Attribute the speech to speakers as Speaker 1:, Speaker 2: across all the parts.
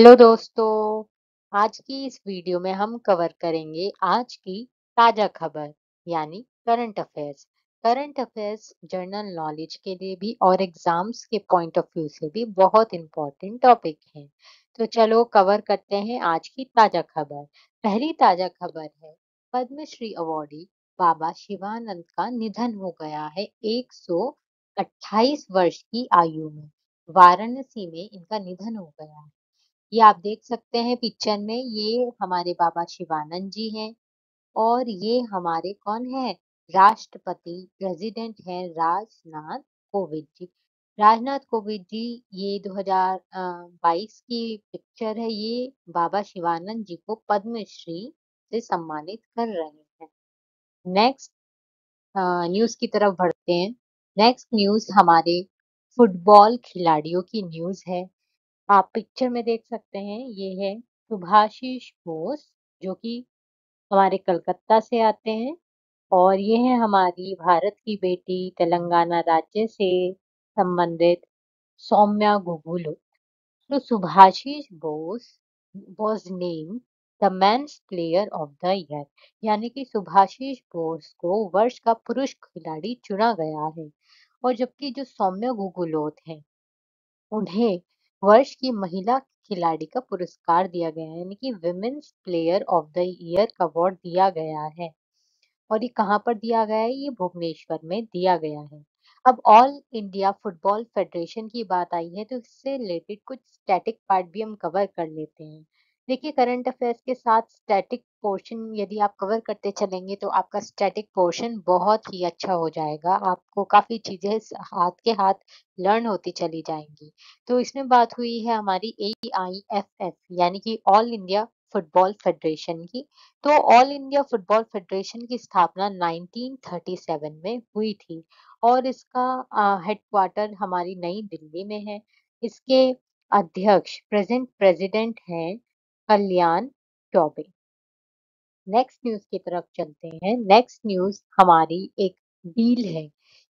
Speaker 1: Hello दोस्तों, आज की इस वीडियो में हम कवर करेंगे आज की ताजा खबर यानी current affairs. Current affairs general knowledge के लिए भी और एग्जाम्स के पॉइंट ऑफ व्यू से भी बहुत इम्पोर्टेंट टॉपिक है। तो चलो कवर करते हैं आज की ताजा खबर। पहली ताजा खबर है पद्मश्री अवॉर्डी बाबा शिवानंद का निधन हो गया है 128 वर्ष की आयु में। वाराणसी में इनका निधन हो गया है। ये आप देख सकते हैं पिक्चर में, ये हमारे बाबा शिवानंद जी हैं और ये हमारे कौन है, राष्ट्रपति प्रेसिडेंट हैं राजनाथ कोविंद जी। राजनाथ कोविंद जी, ये 2022 की पिक्चर है। ये बाबा शिवानंद जी को पद्मश्री से सम्मानित कर रहे हैं। नेक्स्ट न्यूज की तरफ बढ़ते हैं। नेक्स्ट न्यूज हमारे फुटबॉल खिलाड़ियों की न्यूज है। आप पिक्चर में देख सकते हैं, ये है सुभाषिस बोस, जो कि हमारे कलकत्ता से आते हैं। और ये है हमारी भारत की बेटी, तेलंगाना राज्य से संबंधित सौम्या गुगुलू। तो Subhashis Bose was named the men's player of the year, यानी कि सुभाषिस बोस को वर्ष का पुरुष खिलाड़ी चुना गया है। और जबकि जो सौम्या गुगुलोत है, उन्हें वर्ष की महिला खिलाड़ी का पुरस्कार दिया गया है, यानी कि women's player of the year का अवार्ड दिया गया है। और ये कहाँ पर दिया गया है, ये भुवनेश्वर में दिया गया है। अब ऑल इंडिया फुटबॉल फेडरेशन की बात आई है, तो इससे रिलेटेड कुछ स्टैटिक पार्ट भी हम कवर कर लेते हैं। देखिए, करंट अफेयर्स के साथ स्टैटिक पोर्शन यदि आप कवर करते चलेंगे तो आपका स्टैटिक पोर्शन बहुत ही अच्छा हो जाएगा। आपको काफी चीजें हाथ के हाथ लर्न होती चली जाएंगी। तो इसमें बात हुई है हमारी AIFF यानी कि ऑल इंडिया फुटबॉल फेडरेशन की। तो ऑल इंडिया फुटबॉल फेडरेशन की स्थापना 1937 में हुई थी और इसका हेडक्वार्टर हमारी नई दिल्ली में है। इसके अध्यक्ष प्रेजेंट प्रेसिडेंट हैं कल्याण चौबे। नेक्स्ट न्यूज की तरफ चलते हैं। नेक्स्ट न्यूज हमारी एक डील है।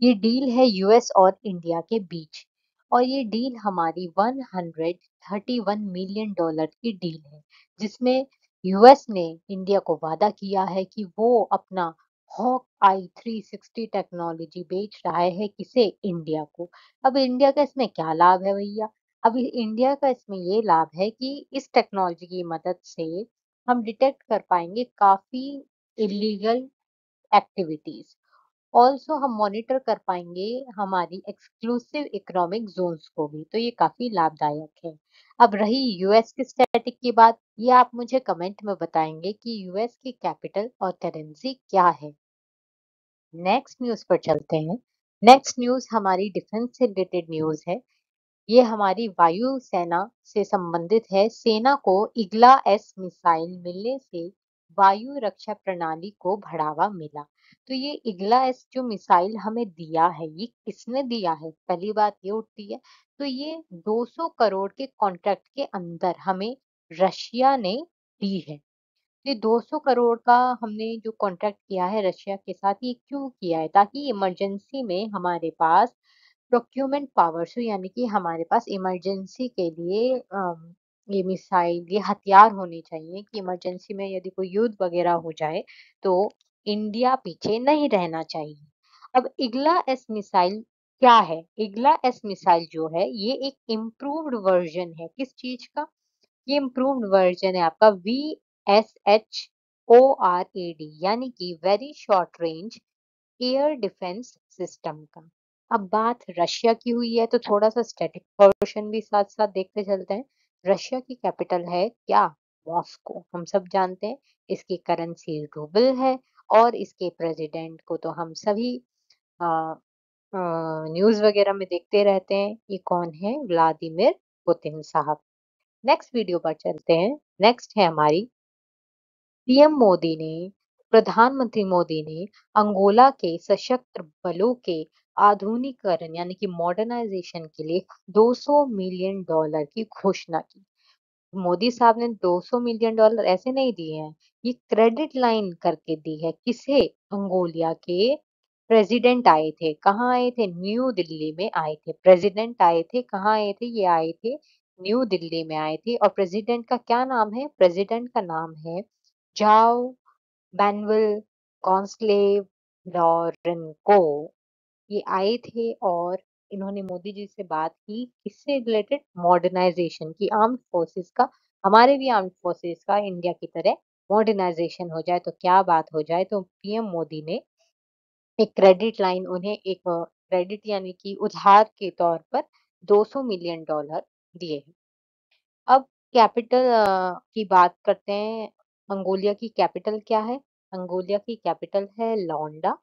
Speaker 1: ये डील है यूएस और इंडिया के बीच और ये डील हमारी $131 मिलियन की डील है, जिसमें यूएस ने इंडिया को वादा किया है कि वो अपना हॉक आई 360 टेक्नोलॉजी बेच रहा है, किसे, इंडिया को। अब इंडिया का इसमें क्या लाभ है भैया? अभी इंडिया का इसमें ये लाभ है कि इस टेक्नोलॉजी की मदद से हम डिटेक्ट कर पाएंगे काफी इलीगल एक्टिविटीज। ऑल्सो हम मॉनिटर कर पाएंगे हमारी एक्सक्लूसिव इकोनॉमिक जोन्स को भी, तो ये काफी लाभदायक है। अब रही यूएस की स्टैटिक की बात, ये आप मुझे कमेंट में बताएंगे कि यूएस की कैपिटल और करेंसी क्या है। नेक्स्ट न्यूज पर चलते हैं। नेक्स्ट न्यूज हमारी डिफेंस से रिलेटेड न्यूज है। ये हमारी वायु सेना से संबंधित है। सेना को इग्ला एस मिसाइल मिलने से वायु रक्षा प्रणाली को बढ़ावा मिला। तो ये इग्ला एस जो मिसाइल हमें दिया है, ये किसने दिया है, पहली बात ये उठती है। तो ये 200 करोड़ के कॉन्ट्रैक्ट के अंदर हमें रशिया ने दी है। ये 200 करोड़ का हमने जो कॉन्ट्रैक्ट किया है रशिया के साथ, ये क्यों किया है? ताकि इमरजेंसी में हमारे पास प्रोक्यूरमेंट पावर्स हो, यानी कि हमारे पास इमरजेंसी के लिए ये मिसाइल, ये हथियार होने चाहिए कि इमरजेंसी में यदि कोई युद्ध वगैरह हो जाए तो इंडिया पीछे नहीं रहना चाहिए। अब इग्ला एस मिसाइल क्या है? इग्ला एस मिसाइल जो है, ये एक इम्प्रूव्ड वर्जन है किस चीज का? ये इम्प्रूव्ड वर्जन है आपका VSHORAD, यानी कि very short range air defence system का। अब बात रशिया की हुई है तो थोड़ा सा स्टैटिक पोर्शन भी साथ साथ देखते चलते हैं। रशिया की कैपिटल है क्या? मॉस्को, हम सब जानते हैं। इसकी करेंसी रूबल है और इसके प्रेसिडेंट को तो हम सभी न्यूज वगैरह में देखते रहते हैं। ये कौन है? व्लादिमीर पुतिन साहब। नेक्स्ट वीडियो पर चलते हैं। नेक्स्ट है हमारी पीएम मोदी ने, प्रधानमंत्री मोदी ने अंगोला के सशस्त्र बलों के आधुनिकीकरण यानी कि मॉडर्नाइजेशन के लिए $200 मिलियन की घोषणा की। मोदी साहब ने $200 मिलियन ऐसे नहीं दिए हैं, ये क्रेडिट लाइन करके दी है। किसे? अंगोलिया के प्रेसिडेंट आए थे। कहाँ आए थे? न्यू दिल्ली में आए थे। प्रेसिडेंट आए थे, कहाँ आए थे? ये आए थे न्यू दिल्ली में आए थे और प्रेसिडेंट का क्या नाम है? प्रेसिडेंट का नाम है जाओ बैनवेल कॉन्क्लेव लॉरेन्को। ये आए थे और इन्होंने मोदी जी से बात की किससे रिलेटेड? मॉडर्नाइजेशन की, आर्म्ड फोर्सेस का, हमारे भी आर्म्ड फोर्सेस का इंडिया की तरह मॉडर्नाइजेशन हो जाए तो क्या बात हो जाए। तो पीएम मोदी ने एक क्रेडिट लाइन उन्हें एक क्रेडिट यानी कि उधार के तौर पर 200 मिलियन डॉलर दिए हैं। अब कैपिटल की बात करते हैं। मंगोलिया की कैपिटल क्या है? मंगोलिया की कैपिटल है लौंडा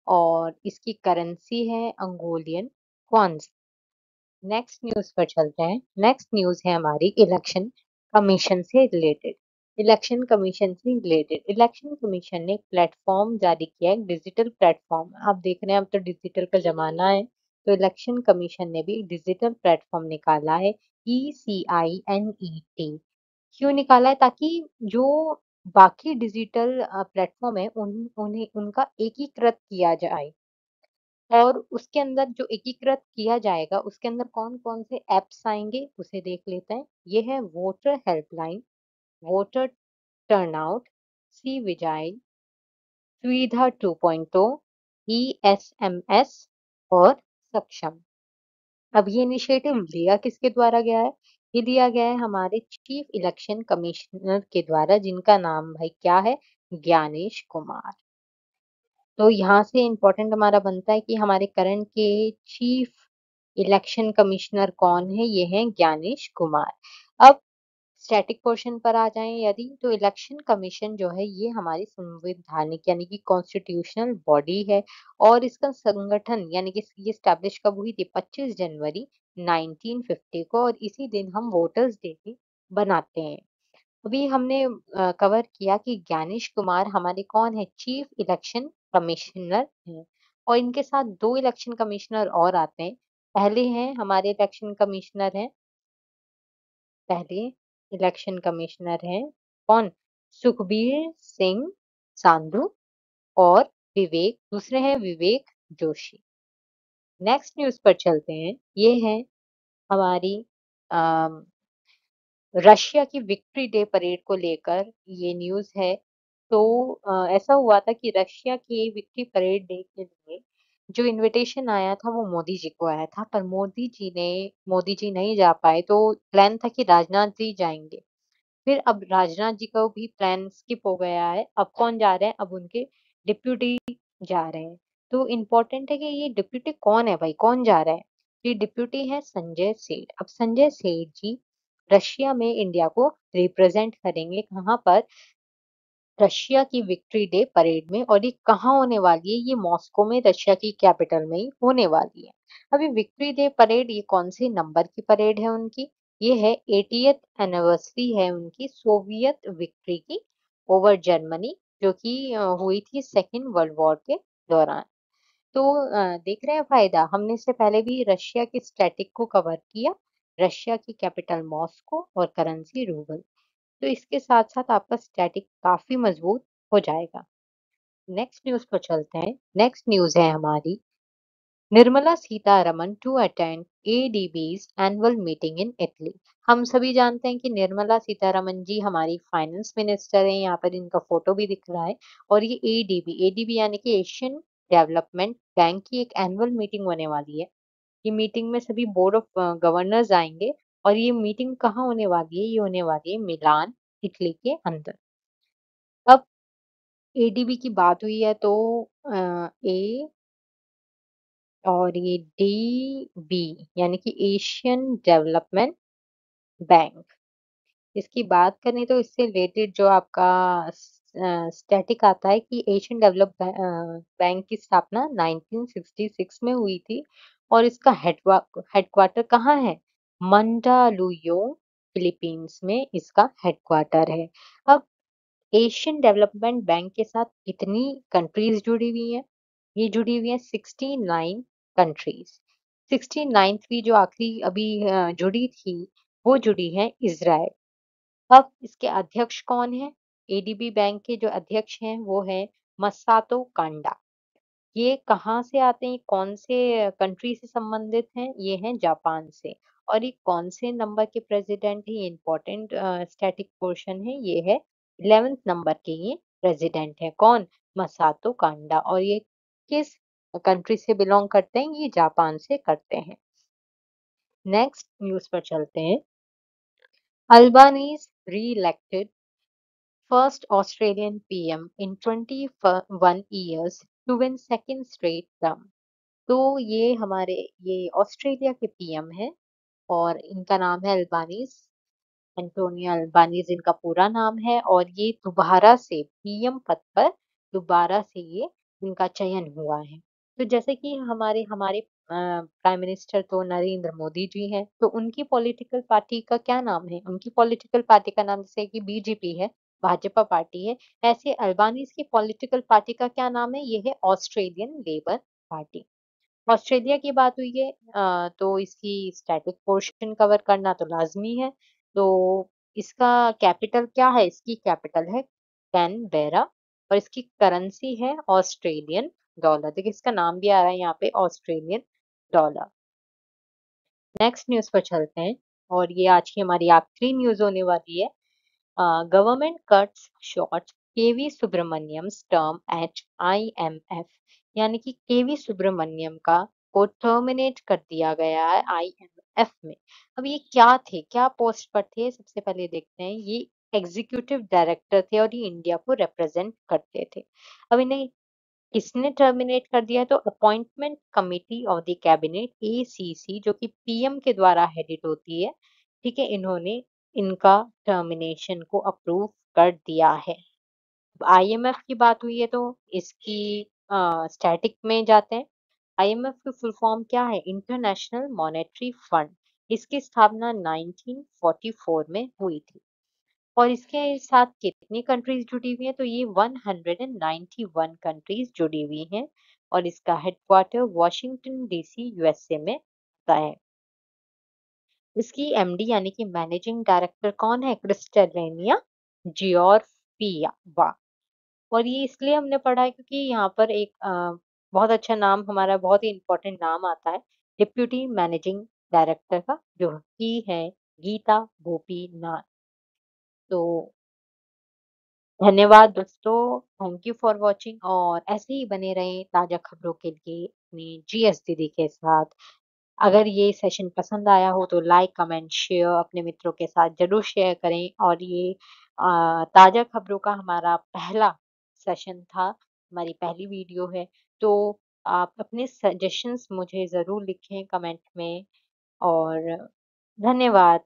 Speaker 1: और इसकी करेंसी है अंगोलियन क्वांस। नेक्स्ट न्यूज़ पर चलते हैं। नेक्स्ट न्यूज़ है हमारी इलेक्शन कमीशन से रिलेटेड। इलेक्शन कमीशन से रिलेटेड इलेक्शन कमीशन ने एक प्लेटफॉर्म जारी किया है, डिजिटल प्लेटफॉर्म। आप देख रहे हैं अब तो डिजिटल का जमाना है, तो इलेक्शन कमीशन ने भी एक डिजिटल प्लेटफॉर्म निकाला है, ECINET। क्यों निकाला है? ताकि जो बाकी डिजिटल प्लेटफॉर्म है उन्हें उनका एकीकृत किया जाए। और उसके अंदर जो एकीकृत किया जाएगा उसके अंदर कौन-कौन से ऐप्स आएँगे उसे देख लेते हैं। ये है voter helpline, voter turnout, C vigil, सुविधा 2.0, ESMS और सक्षम। अब ये इनिशिएटिव लिया किसके द्वारा गया है? ये दिया गया है हमारे चीफ इलेक्शन कमिश्नर के द्वारा, जिनका नाम भाई क्या है? ज्ञानेश कुमार। तो यहाँ से इम्पोर्टेंट हमारा बनता है कि हमारे करंट के चीफ इलेक्शन कमिश्नर कौन है? ये हैं ज्ञानेश कुमार। अब स्टैटिक पोर्शन पर आ जाएँ यदि, तो इलेक्शन कमीशन जो है ये हमारी संवैधानिक यानी कि कॉन्स्टिट्यूशनल बॉडी है और इसका संगठन यानी कि ये एस्टैब्लिश कब हुई थी? 25 जनवरी 1950 को, और इसी दिन हम वोटर्स डे भी बनाते हैं। अभी हमने कवर किया कि ज्ञानेश कुमार हमारे कौन है? चीफ इलेक्शन कमिश्नर हैं और इनके साथ 2 इलेक्शन कमिश्नर और आते हैं। पहले हैं हमारे इलेक्शन कमिश्नर हैं पहले इलेक्शन कमिश्नर हैं कौन? सुखबीर सिंह सांधु और दूसरे हैं विवेक जोशी। नेक्स्ट न्यूज़ पर चलते हैं। ये है हमारी अ रशिया की विक्ट्री डे परेड को लेकर ये न्यूज़ है। तो ऐसा हुआ था कि रशिया की विक्ट्री परेड डे के लिए जो इन्विटेशन आया था वो मोदी जी को आया था, पर मोदी जी नहीं जा पाए, तो प्लान था कि राजनाथ जी जाएँगे। फिर अब राजनाथ जी का भी प्लान स्किप हो गया है। अब कौन जा रहे हैं? अब उनके डिप्यूटी जा रहे हैं। तो इम्पोर्टेंट है कि ये डिप्यूटी कौन है भाई? कौन जा रहा है? ये डिप्यूटी है संजय सेठ। अब संजय सेठ जी रशिया में इंडिया को रिप्रेजेंट करेंगे। कहाँ पर? रशिया की विक्ट्री डे परेड में। और ये कहाँ होने वाली है? ये मॉस्को में, रशिया की कैपिटल में ही होने वाली है। अभी विक्ट्री डे परेड ये कौन से नंबर की परेड है उनकी? ये है 80th एनिवर्सरी है उनकी सोवियत विक्ट्री की ओवर जर्मनी, जो कि हुई थी सेकेंड वर्ल्ड वॉर के दौरान। तो देख रहे हैं फायदा, हमने इससे पहले भी रशिया के स्टैटिक को कवर किया। रशिया की कैपिटल मॉस्को और करेंसी रूबल। तो इसके साथ-साथ आपका स्टैटिक काफ़ी मज़बूत हो जाएगा। नेक्स्ट न्यूज़ पर चलते हैं। नेक्स्ट न्यूज़ है हमारी Nirmala Sitharaman to attend ADB's annual meeting in Italy. हम सभी जानते हैं कि निर्मला सीतारमन जी हमारी फाइनेंस मिनिस्टर हैं, यहाँ पर इनका फोटो भी दिख रहा है। और ये एडीबी यानी कि एशियन डेवलपमेंट बैंक की एक एनुअल मीटिंग होने वाली है। ये मीटिंग में सभी बोर्ड ऑफ गवर्नर्स आएंगे और ये मीटिंग कहाँ होने वाली है? ये होने वाली है मिलान, इटली के अंदर। अब एडीबी की बात हुई है तो ए और ये डीबी यानी कि एशियन डेवलपमेंट बैंक, इसकी बात करें तो इससे रिलेटेड जो आपका स्टैटिक आता है कि एशियन बैंक की स्थापना 1966 में हुई थी और इसका हेडक्वार्टर कहाँ है? मंडालुयो, फिलीपींस में इसका हेडक्वार्टर है। अब एशियन डेवलपमेंट बैंक के साथ कितनी कंट्रीज जुड़ी हुई हैं? ये जुड़ी हुई हैं 69 कंट्रीज। 69वीं जो आखिरी अभी जुड़ी थी वो जुड़ी है इज़राइल। अब इसके अध्यक्ष कौन है? एडीबी बैंक के जो अध्यक्ष हैं वो है मसातो कांडा। ये कहाँ से आते हैं? कौन से कंट्री से संबंधित हैं? ये हैं जापान से। और ये कौन से नंबर के प्रेज़िडेंट हैं, ये इम्पोर्टेंट स्टैटिक पोर्शन है, ये है 11th नंबर के ये प्रेज़िडेंट हैं। कौन? मसातो कांडा और ये किस कंट्री से बिलॉन्ग करते हैं? ये जापान से करते हैं। नेक्स्ट न्यूज़ पर चलते हैं। Albanese re-elected first Australian PM in 21 years to win second straight term। तो ये हमारे ये ऑस्ट्रेलिया के पीएम हैं और इनका नाम है अल्बानीज़ एंटोनियो अल्बानीज़ इनका पूरा नाम है और ये दोबारा से पीएम पद पर दोबारा से ये इनका चयन हुआ है। तो जैसे कि हमारे हमारे प्राइम मिनिस्टर तो नरेंद्र मोदी जी हैं, तो उनकी पॉलिटिकल पार्टी का क्या नाम है? उनकी पॉलिटिकल पार्टी का नाम जैसे कि बीजेपी है, भाजपा पार्टी है, ऐसे अल्बानीज़ की पॉलिटिकल पार्टी का क्या नाम है? ये है ऑस्ट्रेलियन लेबर पार्टी। ऑस्ट्रेलिया की बात हुई है तो इसकी स्टैटिक पोर्शन कवर करना तो लाज़मी है। तो इसका कैपिटल क्या है? इसकी कैपिटल है कैनबेरा और इसकी करेंसी है ऑस्ट्रेलियन डॉलर। देखिए इसका नाम भी आ रहा है यहाँ पे ऑस्ट्रेलियन डॉलर। नेक्स्ट न्यूज़ पर चलते हैं और ये आज की हमारी आखिरी न्यूज़ होने वाली है। गवर्नमेंट कट्स शॉर्ट केवी सुब्रमण्यम्स टर्म एट आईएमएफ यानी कि केवी सुब्रमण्यम का को टर्मिनेट कर दिया गया है आईएमएफ में। अब ये क्या थे? क्या पोस्ट पर थे? सबसे पहले देखते हैं। ये एग्जीक्यूटिव डायरेक्टर थे और ये इंडिया को रिप्रेजेंट करते थे। अब इन्हें किसने टर्मिनेट कर दिया? तो appointment committee of the cabinet ACC जो कि पीएम के द्वारा हेडेड होती है। ठीक है, इन्होंने इनका टर्मिनेशन को अप्रूव कर दिया है। आईएमएफ की बात हुई है तो इसकी स्टैटिक में जाते हैं। आईएमएफ की फुल फॉर्म क्या है? International monetary fund. इसकी स्थापना 1944 में हुई थी। और इसके साथ कितनी कंट्रीज जुड़ी हुई हैं? तो ये 191 कंट्रीज जुड़ी हुई हैं और इसका हेडक्वार्टर वॉशिंगटन डीसी यूएसए में होता है। इसकी एमडी यानी कि मैनेजिंग डायरेक्टर कौन है? क्रिस्टलिनिया जियोर्फियावा। और ये इसलिए हमने पढ़ा है क्योंकि यहाँ पर एक बहुत अच्छा नाम हमारा बहुत ही इम्पोर्टेंट नाम आता है डिप्यूटी मैनेजिंग डायरेक्टर का जो की है गीता गोपीनाथ। तो धन्यवाद दोस्तों, थैंक यू फॉर वॉचिंग और ऐसे ही बने रहें ताज़ा खबरों के लिए अपनी जीएस दीदी के साथ। अगर ये सेशन पसंद आया हो तो लाइक, कमेंट, शेयर अपने मित्रों के साथ ज़रूर शेयर करें और ये ताज़ा खबरों का हमारा पहला सेशन था, हमारी पहली वीडियो है। तो आप अपने सजेशंस मुझे ज़रूर लिखें कमेंट में और धन्यवाद।